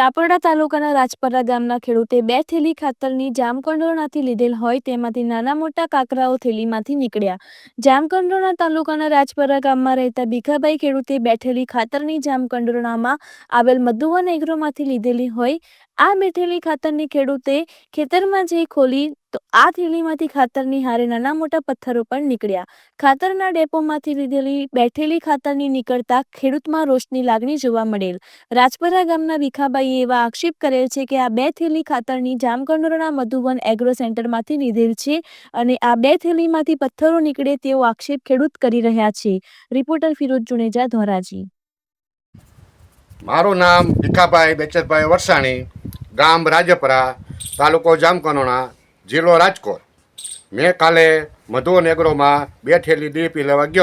ચાપરડા તાલુકાના રાજપરા ગામના ખેડૂતે 2 થેલી ખાતરની જામકંડોરણાથી લીધેલ હોય તેમાંથી નાના મોટા કાકરાઓ થેલીમાંથી નીકળ્યા। જામકંડોરણા તાલુકાના રાજપરા ગામમાં રહેતા ભીખાભાઈ ખેડૂતે 2 થેલી ખાતરની જામકંડોરણામાં આવેલ મધુવન એગ્રોમાંથી લીધેલી હોય। આ 2 થેલી ખાતરની ખેડૂતે ખેતરમાં જઈ ખોલી તો આ થેલીમાંથી ખાતરની હારે નાના મોટા પથ્થરો પણ નીકળ્યા। ખાતરના ડેપોમાંથી લીધેલી 2 થેલી ખાતરની નીકળતા ખેડૂતમાં રોષની લાગણી જોવા મળેલ। રાજપરા ગામના ભીખાભાઈએ એવા આક્ષેપ કરેલ છે કે આ 2 થેલી ખાતરની જામકંડોરણા મધુવન એગ્રો સેન્ટરમાંથી લીધેલ છે અને આ 2 થેલીમાંથી પથ્થરો નીકળે તેવો આક્ષેપ ખેડૂત કરી રહ્યા છે। રિપોર્ટર ફિરોજ જુનેજા, ધોરાજી। મારું નામ ભીખાભાઈ બેચરભાઈ વરસાણી, ગામ રાજપરા, તાલુકો જામકંડોરણા, જિલ્લો રાજકોટ। મેં કાલે મધુવન એગ્રોમાં 2 થેલી DAP લેવા ગયો